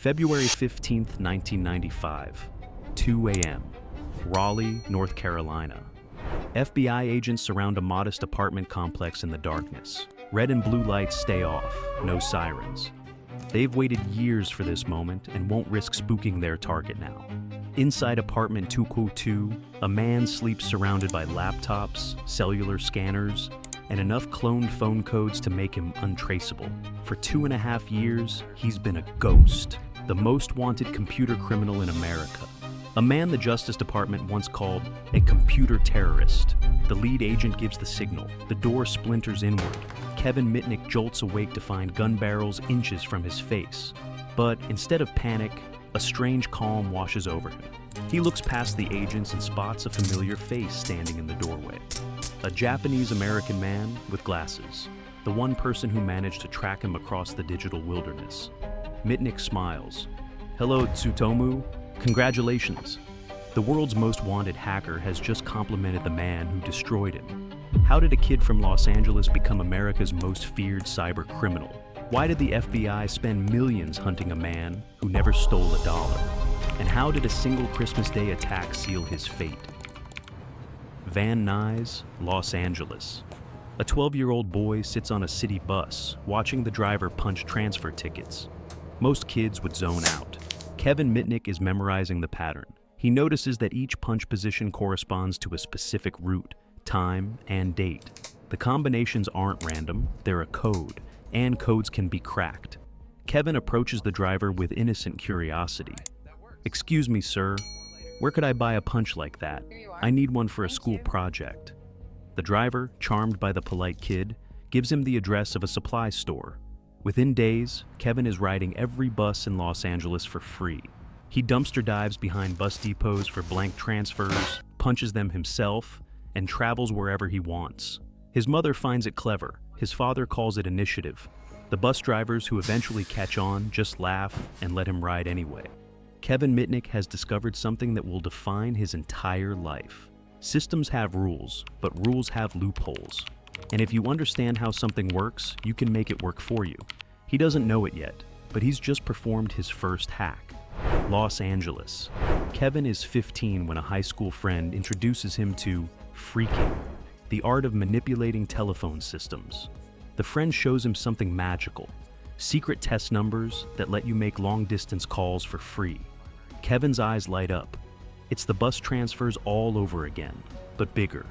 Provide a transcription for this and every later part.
February 15th, 1995, 2 a.m., Raleigh, North Carolina. FBI agents surround a modest apartment complex in the darkness. Red and blue lights stay off, no sirens. They've waited years for this moment and won't risk spooking their target now. Inside apartment 202, a man sleeps surrounded by laptops, cellular scanners, and enough cloned phone codes to make him untraceable. For 2.5 years, he's been a ghost, the most wanted computer criminal in America. A man the Justice Department once called a computer terrorist. The lead agent gives the signal. The door splinters inward. Kevin Mitnick jolts awake to find gun barrels inches from his face. But instead of panic, a strange calm washes over him. He looks past the agents and spots a familiar face standing in the doorway. A Japanese-American man with glasses, the one person who managed to track him across the digital wilderness. Mitnick smiles. "Hello, Tsutomu. Congratulations. The world's most wanted hacker has just complimented the man who destroyed him. How did a kid from Los Angeles become America's most feared cyber criminal? Why did the FBI spend millions hunting a man who never stole $1? And how did a single Christmas Day attack seal his fate?" Van Nuys, Los Angeles. A 12-year-old boy sits on a city bus, watching the driver punch transfer tickets. Most kids would zone out. Kevin Mitnick is memorizing the pattern. He notices that each punch position corresponds to a specific route, time, and date. The combinations aren't random, they're a code, and codes can be cracked. Kevin approaches the driver with innocent curiosity. "Excuse me, sir. Where could I buy a punch like that? I need one for a school project." The driver, charmed by the polite kid, gives him the address of a supply store. Within days, Kevin is riding every bus in Los Angeles for free. He dumpster dives behind bus depots for blank transfers, punches them himself, and travels wherever he wants. His mother finds it clever. His father calls it initiative. The bus drivers who eventually catch on just laugh and let him ride anyway. Kevin Mitnick has discovered something that will define his entire life. Systems have rules, but rules have loopholes. And if you understand how something works, you can make it work for you. He doesn't know it yet, but he's just performed his first hack. Los Angeles. Kevin is 15 when a high school friend introduces him to phreaking, the art of manipulating telephone systems. The friend shows him something magical, secret test numbers that let you make long-distance calls for free. Kevin's eyes light up. It's the bus transfers all over again, but bigger,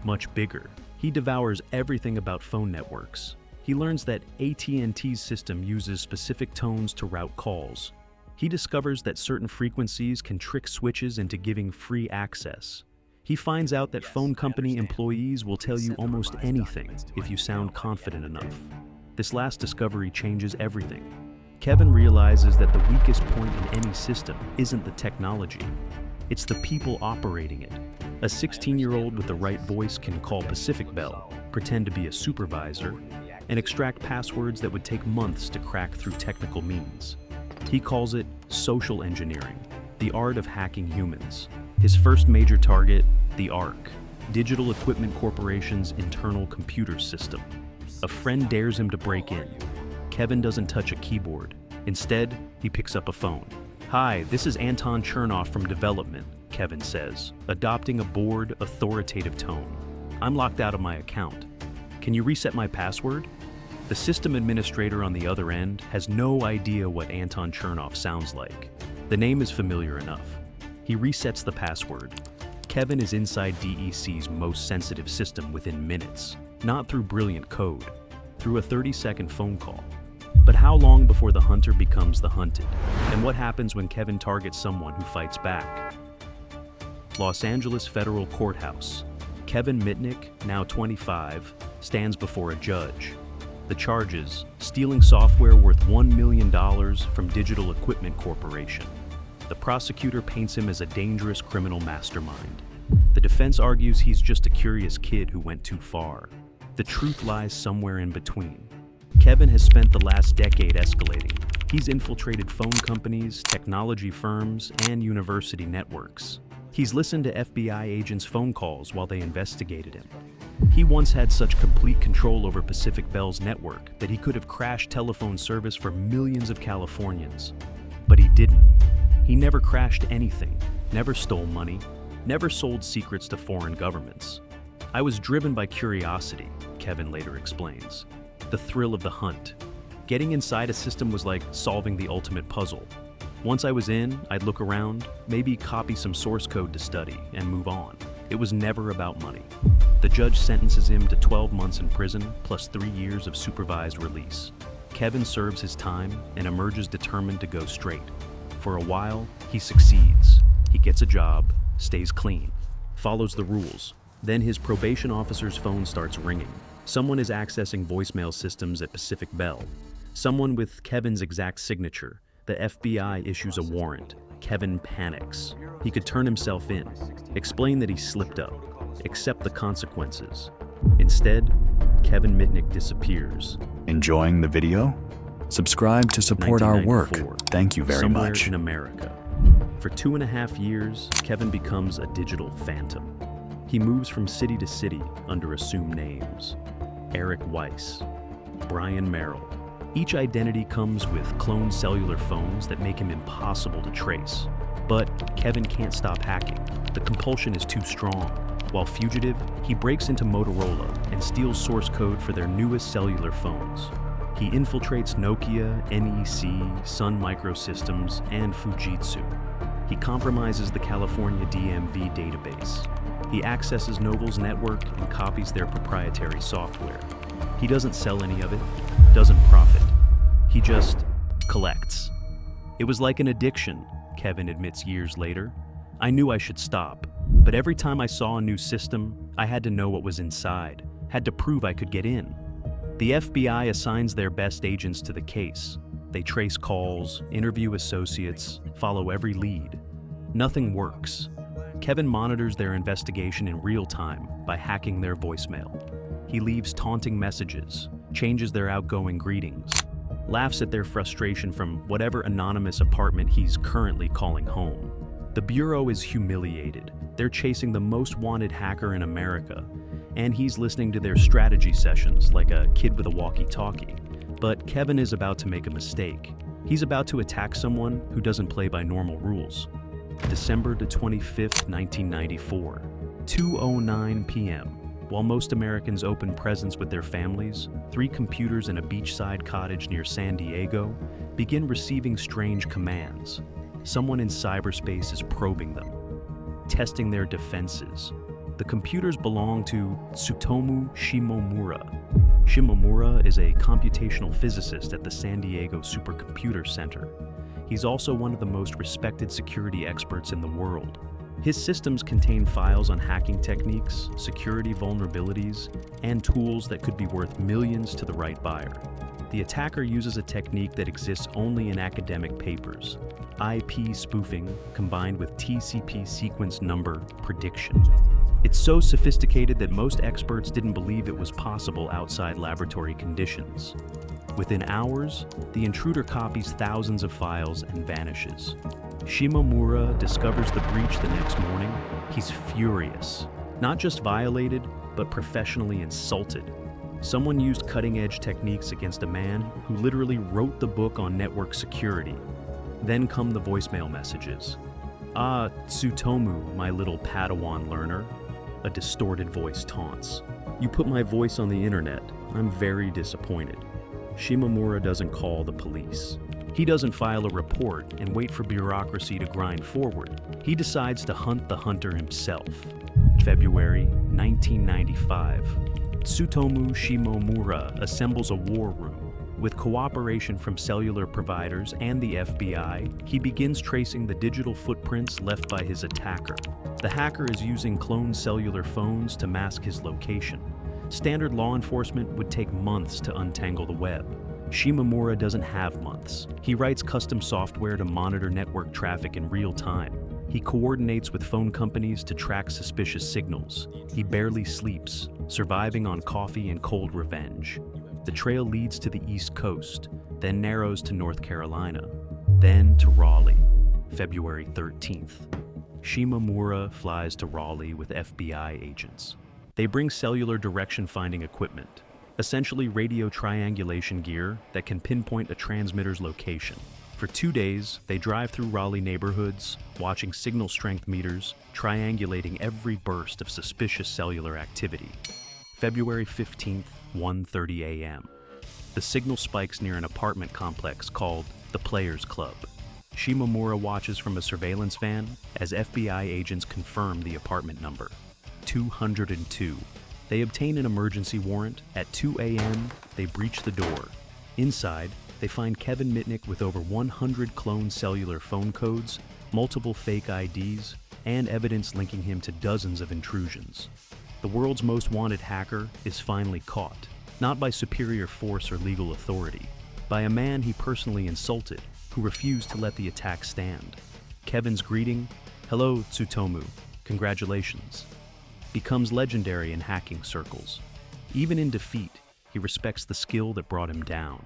much bigger. He devours everything about phone networks. He learns that AT&T's system uses specific tones to route calls. He discovers that certain frequencies can trick switches into giving free access. He finds out that phone company employees will tell you almost anything if you sound confident enough. This last discovery changes everything. Kevin realizes that the weakest point in any system isn't the technology. It's the people operating it. A 16-year-old with the right voice can call Pacific Bell, pretend to be a supervisor, and extract passwords that would take months to crack through technical means. He calls it social engineering, the art of hacking humans. His first major target, the ARC, Digital Equipment Corporation's internal computer system. A friend dares him to break in. Kevin doesn't touch a keyboard. Instead, he picks up a phone. "Hi, this is Anton Chernoff from development," Kevin says, adopting a bored, authoritative tone. "I'm locked out of my account. Can you reset my password?" The system administrator on the other end has no idea what Anton Chernoff sounds like. The name is familiar enough. He resets the password. Kevin is inside DEC's most sensitive system within minutes, not through brilliant code, through a 30-second phone call. But how long before the hunter becomes the hunted? And what happens when Kevin targets someone who fights back? Los Angeles Federal Courthouse. Kevin Mitnick, now 25, stands before a judge. The charges: stealing software worth $1 million from Digital Equipment Corporation. The prosecutor paints him as a dangerous criminal mastermind. The defense argues he's just a curious kid who went too far. The truth lies somewhere in between. Kevin has spent the last decade escalating. He's infiltrated phone companies, technology firms, and university networks. He's listened to FBI agents' phone calls while they investigated him. He once had such complete control over Pacific Bell's network that he could have crashed telephone service for millions of Californians. But he didn't. He never crashed anything, never stole money, never sold secrets to foreign governments. I was driven by curiosity, Kevin later explains. The thrill of the hunt. Getting inside a system was like solving the ultimate puzzle. Once I was in, I'd look around, maybe copy some source code to study, and move on. It was never about money. The judge sentences him to 12 months in prison, plus 3 years of supervised release. Kevin serves his time and emerges determined to go straight. For a while, he succeeds. He gets a job, stays clean, follows the rules. Then his probation officer's phone starts ringing. Someone is accessing voicemail systems at Pacific Bell. Someone with Kevin's exact signature. The FBI issues a warrant. Kevin panics. He could turn himself in, explain that he slipped up, accept the consequences. Instead, Kevin Mitnick disappears. Enjoying the video? Subscribe to support our work. Thank you very somewhere much. In America. For 2.5 years, Kevin becomes a digital phantom. He moves from city to city under assumed names. Eric Weiss, Brian Merrill. Each identity comes with cloned cellular phones that make him impossible to trace. But Kevin can't stop hacking. The compulsion is too strong. While fugitive, he breaks into Motorola and steals source code for their newest cellular phones. He infiltrates Nokia, NEC, Sun Microsystems, and Fujitsu. He compromises the California DMV database. He accesses Novel's network and copies their proprietary software. He doesn't sell any of it, doesn't profit. He just collects. It was like an addiction, Kevin admits years later. I knew I should stop, but every time I saw a new system, I had to know what was inside, had to prove I could get in. The FBI assigns their best agents to the case. They trace calls, interview associates, follow every lead. Nothing works. Kevin monitors their investigation in real time by hacking their voicemail. He leaves taunting messages, changes their outgoing greetings, laughs at their frustration from whatever anonymous apartment he's currently calling home. The Bureau is humiliated. They're chasing the most wanted hacker in America, and he's listening to their strategy sessions like a kid with a walkie-talkie. But Kevin is about to make a mistake. He's about to attack someone who doesn't play by normal rules. December 25th, 1994, 2:09 p.m. While most Americans open presents with their families, 3 computers in a beachside cottage near San Diego begin receiving strange commands. Someone in cyberspace is probing them, testing their defenses. The computers belong to Tsutomu Shimomura. Shimomura is a computational physicist at the San Diego Supercomputer Center. He's also one of the most respected security experts in the world. His systems contain files on hacking techniques, security vulnerabilities, and tools that could be worth millions to the right buyer. The attacker uses a technique that exists only in academic papers: IP spoofing combined with TCP sequence number prediction. It's so sophisticated that most experts didn't believe it was possible outside laboratory conditions. Within hours, the intruder copies thousands of files and vanishes. Shimomura discovers the breach the next morning. He's furious. Not just violated, but professionally insulted. Someone used cutting-edge techniques against a man who literally wrote the book on network security. Then come the voicemail messages. "Ah, Tsutomu, my little Padawan learner," a distorted voice taunts. "You put my voice on the internet. I'm very disappointed." Shimomura doesn't call the police. He doesn't file a report and wait for bureaucracy to grind forward. He decides to hunt the hunter himself. February 1995. Tsutomu Shimomura assembles a war room. With cooperation from cellular providers and the FBI, he begins tracing the digital footprints left by his attacker. The hacker is using cloned cellular phones to mask his location. Standard law enforcement would take months to untangle the web. Shimomura doesn't have months. He writes custom software to monitor network traffic in real time. He coordinates with phone companies to track suspicious signals. He barely sleeps, surviving on coffee and cold revenge. The trail leads to the East Coast, then narrows to North Carolina, then to Raleigh, February 13th. Shimomura flies to Raleigh with FBI agents. They bring cellular direction-finding equipment, essentially radio triangulation gear that can pinpoint a transmitter's location. For 2 days, they drive through Raleigh neighborhoods, watching signal strength meters, triangulating every burst of suspicious cellular activity. February 15th, 1:30 a.m. The signal spikes near an apartment complex called the Players Club. Shimomura watches from a surveillance van as FBI agents confirm the apartment number, 202. They obtain an emergency warrant. At 2 a.m., they breach the door. Inside, they find Kevin Mitnick with over 100 cloned cellular phone codes, multiple fake IDs, and evidence linking him to dozens of intrusions. The world's most wanted hacker is finally caught, not by superior force or legal authority, by a man he personally insulted who refused to let the attack stand. Kevin's greeting, "Hello, Tsutomu, congratulations," becomes legendary in hacking circles. Even in defeat, he respects the skill that brought him down.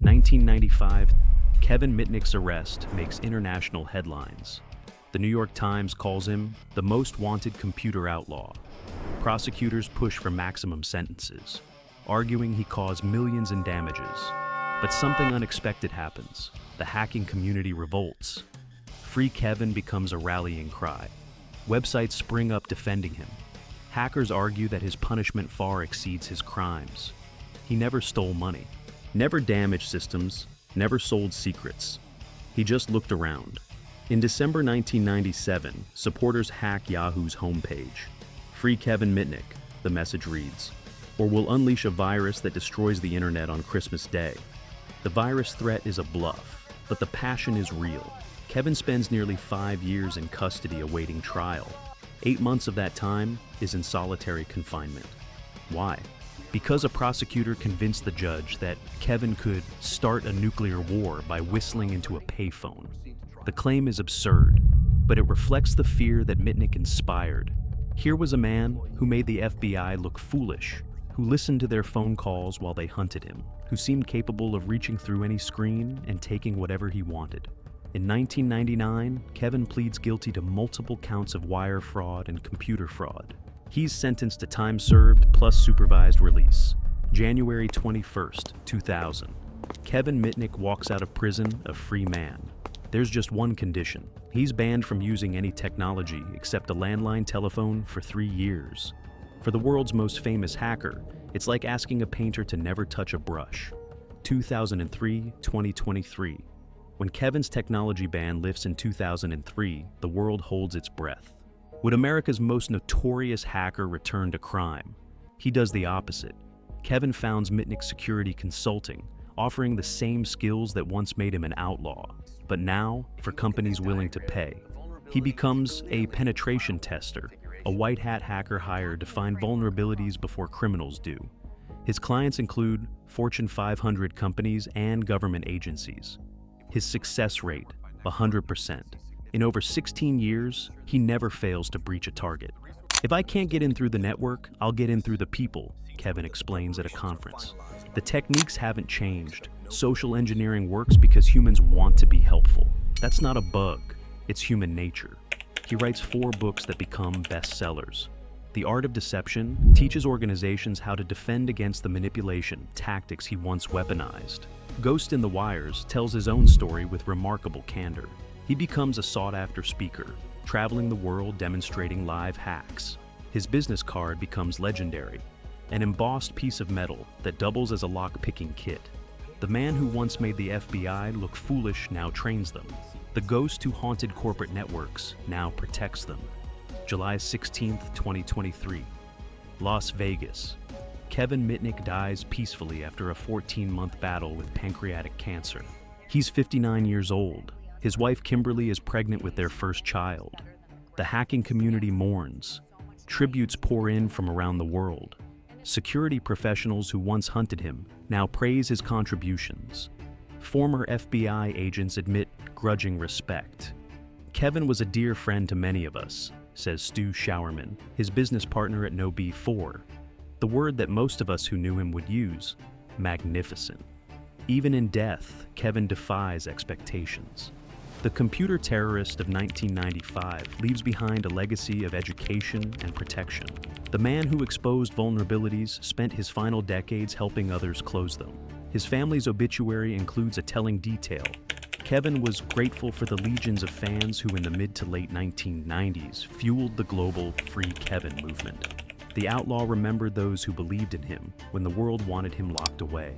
1995, Kevin Mitnick's arrest makes international headlines. The New York Times calls him the most wanted computer outlaw. Prosecutors push for maximum sentences, arguing he caused millions in damages. But something unexpected happens. The hacking community revolts. Free Kevin becomes a rallying cry. Websites spring up defending him. Hackers argue that his punishment far exceeds his crimes. He never stole money, never damaged systems, never sold secrets. He just looked around. In December 1997, supporters hack Yahoo's homepage. "Free Kevin Mitnick," the message reads, "or we'll unleash a virus that destroys the internet on Christmas Day." The virus threat is a bluff, but the passion is real. Kevin spends nearly 5 years in custody awaiting trial. 8 months of that time is in solitary confinement. Why? Because a prosecutor convinced the judge that Kevin could start a nuclear war by whistling into a payphone. The claim is absurd, but it reflects the fear that Mitnick inspired. Here was a man who made the FBI look foolish, who listened to their phone calls while they hunted him, who seemed capable of reaching through any screen and taking whatever he wanted. In 1999, Kevin pleads guilty to multiple counts of wire fraud and computer fraud. He's sentenced to time served plus supervised release. January 21st, 2000. Kevin Mitnick walks out of prison a free man. There's just one condition. He's banned from using any technology except a landline telephone for 3 years. For the world's most famous hacker, it's like asking a painter to never touch a brush. 2003-2023. When Kevin's technology ban lifts in 2003, the world holds its breath. Would America's most notorious hacker return to crime? He does the opposite. Kevin founds Mitnick Security Consulting, offering the same skills that once made him an outlaw, but now for companies willing to pay. He becomes a penetration tester, a white hat hacker hired to find vulnerabilities before criminals do. His clients include Fortune 500 companies and government agencies. His success rate, 100%. In over 16 years, he never fails to breach a target. "If I can't get in through the network, I'll get in through the people," Kevin explains at a conference. The techniques haven't changed. Social engineering works because humans want to be helpful. That's not a bug, it's human nature. He writes 4 books that become bestsellers. The Art of Deception teaches organizations how to defend against the manipulation tactics he once weaponized. Ghost in the Wires tells his own story with remarkable candor. He becomes a sought-after speaker, traveling the world demonstrating live hacks. His business card becomes legendary, an embossed piece of metal that doubles as a lock-picking kit. The man who once made the FBI look foolish now trains them. The ghost who haunted corporate networks now protects them. July 16th, 2023. Las Vegas. Kevin Mitnick dies peacefully after a 14-month battle with pancreatic cancer. He's 59 years old. His wife Kimberly is pregnant with their first child. The hacking community mourns. Tributes pour in from around the world. Security professionals who once hunted him now praise his contributions. Former FBI agents admit grudging respect. "Kevin was a dear friend to many of us," says Stu Showerman, his business partner at No B4. The word that most of us who knew him would use, magnificent. Even in death, Kevin defies expectations. The computer terrorist of 1995 leaves behind a legacy of education and protection. The man who exposed vulnerabilities spent his final decades helping others close them. His family's obituary includes a telling detail. Kevin was grateful for the legions of fans who in the mid to late 1990s fueled the global Free Kevin movement. The outlaw remembered those who believed in him when the world wanted him locked away.